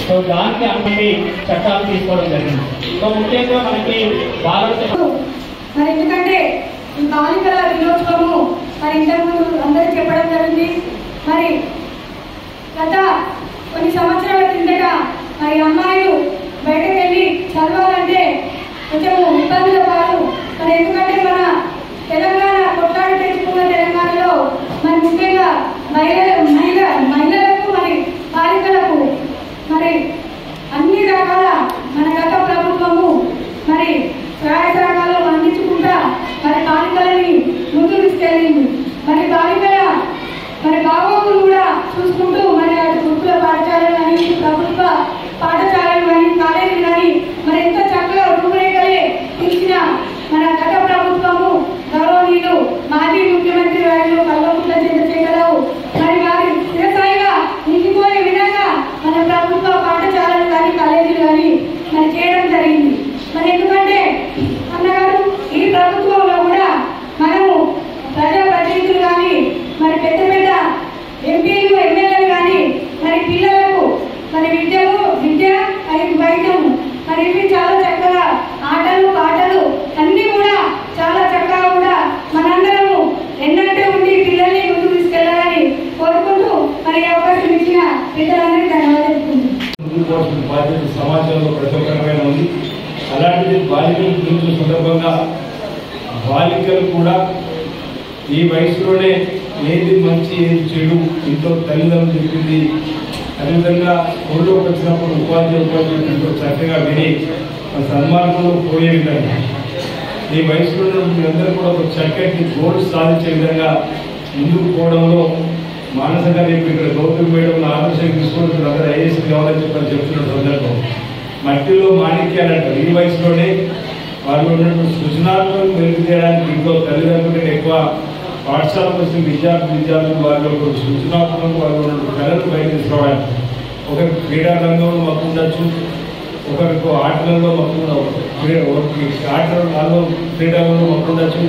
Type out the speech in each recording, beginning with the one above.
So దానికి అన్ని చట్టాలు తీసుకోవడం జరిగింది. సో ముఖ్యంగా మనకి మరి ఎందుకంటే ఈ బాలికల దినోత్సవము మరి ఇంతకుముందు అందరికీ చెప్పడం జరిగింది. మరి గత కొన్ని సంవత్సరాల కిందట మరి అమ్మాయిలు బయటకు వెళ్ళి చదవాలంటే కొంచెం ఇబ్బందుల పాలు. మరి ఎందుకంటే మన తెలంగాణ కొట్లాడి తెచ్చుకున్న తెలంగాణలో మరి ముఖ్యంగా మహిళలకు మరి బాలికలకు మరి అన్ని రకాల మన గత ప్రభుత్వము మరి సహాయ సహకారాలు అందించుకుంటా మరి బాలికలని ముందుకు తీసుకెళ్ళింది. మరి బాలికల మరి బాగోగులు కూడా చూసుకుంటూ మరి అటు గురుకుల పాఠశాలలు కానీ ప్రభుత్వ పాఠశాలలు కానీ కాలేజీలు కానీ మరి ఎంత చక్కగా రూపురేఖలే తీర్చిన మన గత ప్రభుత్వము గౌరవనీయులు మాజీ ముఖ్యమంత్రి వారు కల్వకుంట్ల చంద్రశేఖరరావు మరి వారి వ్యవసాయంగా నిలిచిపోయే విధంగా మన ప్రభుత్వ పాఠశాలలు కానీ కాలేజీలు కానీ మరి చేయడం జరిగింది. మరి ఎందుకంటే అన్నగారు ఈ ప్రభుత్వంలో కూడా మనము ప్రజాప్రతినిధులు కానీ మరి పెద్ద పెద్ద ఎంపీలు ఎమ్మెల్యేలు కానీ మరి పిల్లలకు మరి విద్య వైద్యము మరి ఇవి చాలా చక్కగా ఆటలు పాటలు అన్నీ కూడా చాలా చక్కగా కూడా మనందరము ఎన్నంటే ఉండి పిల్లల్ని ముందుకు తీసుకెళ్లాలని కోరుకుంటూ మరి అవకాశం ఇచ్చిన పిల్లలందరికీ ధన్యవాదాలు. బాధ్యత సమాజంలో ప్రతికరమైన ఉంది. అలాంటిది బాలికల దినోత్సవం సందర్భంగా బాలికలు కూడా ఈ వయసులోనే ఏది మంచి ఏది చెడు ఇంట్లో తల్లిదండ్రులు చెప్పింది అదేవిధంగా స్కూల్లోకి వచ్చినప్పుడు ఉపాధ్యాయులు చక్కగా విని సన్మార్గంలో పోయే విధంగా ఈ వయసులో మీరందరూ కూడా ఒక చక్కటి గోల్డ్ సాధించే విధంగా ముందుకు పోవడంలో మానసికంగా రేపు ఇక్కడ గౌతమ్ మేడం ఆదర్శంగా తీసుకొని అందరూ ఐఏఎస్ కావాలని చెప్పని చెప్తున్న సందర్భం మట్టిలో మాణిక్యాలంటారు. ఈ వయసులోనే వాళ్ళు ఉన్నటువంటి సృజనాత్మకం వెలుగు చేయడానికి ఇంట్లో తల్లిదండ్రులు ఎక్కువ పాఠశాలకు వచ్చిన విద్యార్థులు వాళ్ళు ఒక సృజనాత్మకం వాళ్ళు ఉన్నటువంటి కళలు బయట తీసుకోవడానికి ఒకరికి క్రీడా రంగంలో మాకు ఉండొచ్చు, ఒకరికి ఆటలలో మాకు ఆటలలో క్రీడలలో మాకు ఉండొచ్చు,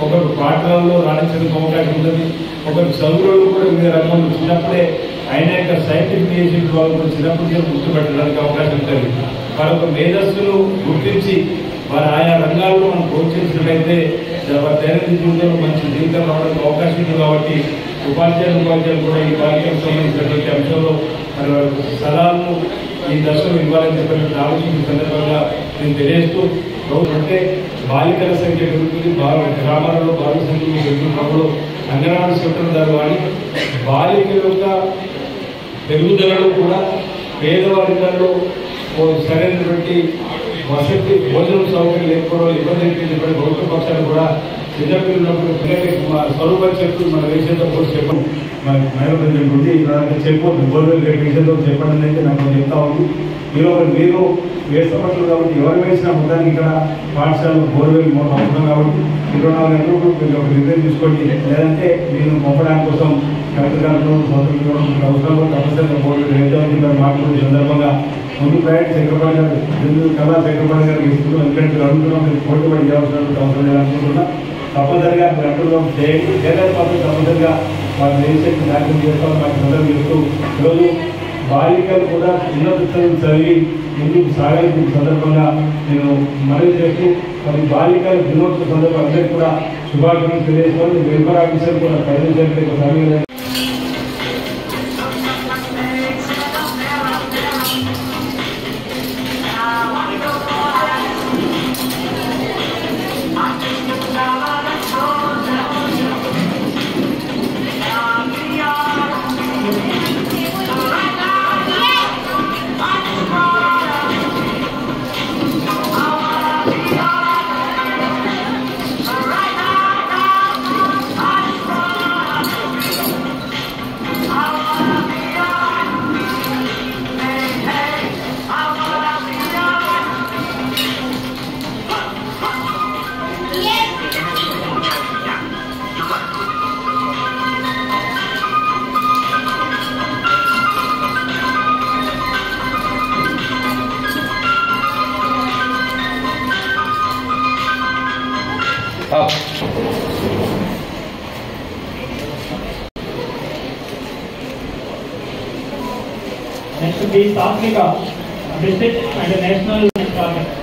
ఒకరు పాటలలో రాణించడానికి అవకాశం ఉంటుంది, ఒకరు చదువులలో కూడా వివిధ రంగంలో చిన్నప్పుడే ఆయన యొక్క సైంటిఫిక్ ఏజెంట్ వాళ్ళు కూడా చిన్నప్పుడే గుర్తుపెట్టడానికి అవకాశం ఉంటుంది. మరొక మేధస్సును గుర్తించి వారు ఆయా రంగాల్లో మనం ప్రోత్సహించినట్లయితే వారి దైనందిన జీవితంలో మంచి జీవితం రావడానికి అవకాశం ఉంది. కాబట్టి ఉపాధ్యాయులు కూడా ఈ బాలికలకు సంబంధించినటువంటి అంశంలో మరి వారి సలహాలను ఈ దశలో ఇవ్వాలని చెప్పినటువంటి ఆలోచన సందర్భంగా నేను తెలియజేస్తూ అంటే బాలికల సంఖ్య పెరుగుతుంది, గ్రామాలలో బాలిక సంఖ్య పెరుగుతున్నప్పుడు అంగన్వాడీ సెంటర్ ద్వారా వాడి బాలికల యొక్క పెరుగుదలలో కూడా పేదవారిలో సరైనటువంటి వసతి భోజనం సౌకర్యం లేకపోవడం ఇబ్బంది అయిపోయినటువంటి ప్రభుత్వ పక్షాలు కూడా చిన్నపిల్లలు పిల్లలకి స్వరూప చెప్పు మన విషయంతో కూడా చెప్పండి చెప్పొద్దు బోర్వెల్ రేపు విషయంతో చెప్పండి అయితే నాకు చెప్తా ఉంది. మీరు వేస్తపడతారు కాబట్టి ఎవరు వేసినా మొత్తానికి ఇక్కడ పాఠశాలలో బోర్వెల్ అవసరం కాబట్టి 24 గంటలు మీరు ఒక నిర్ణయం తీసుకోండి. లేదంటే నేను పంపడానికి కోసం కలెక్టర్ గారు సోదరులు అవసరంలో తప్పనిసరిగా బోర్వెల్ రేజావతి మాట్లాడే సందర్భంగా ముందు ప్రయాణం చక్రపాణి గారు కళా చక్రపాణి గారు ఇస్తున్నాం. ఎందుకంటే మీరు అనుకున్నాం మీరు పోటీ పడి చేయాల్సిన అవసరం లేదనుకుంటున్నా. తప్పనిసరిగా మీరు అంటున్నాం చేయండి. లేదా మాత్రం తప్పనిసరిగా వాళ్ళు దేశానికి దాఖలు చేసుకోవాలి మాకు సందర్భం చేస్తూ ఈరోజు బాలికలు కూడా ఉన్నత చదువులు చదివి ముందుకు సాగాల్సిన సందర్భంగా నేను మనవి చేస్తూ మరి బాలికల దినోత్సవ సందర్భంగా అందరికీ కూడా శుభాకాంక్షలు తెలియజేసుకోవాలి. వెల్ఫేర్ ఆఫీసర్ కూడా ప్రజలు సర్వే నెక్స్ట్ బి సాత్విక డిస్ట్రిక్ట్ అండ్ నేషనల్ ప్రాజెక్ట్.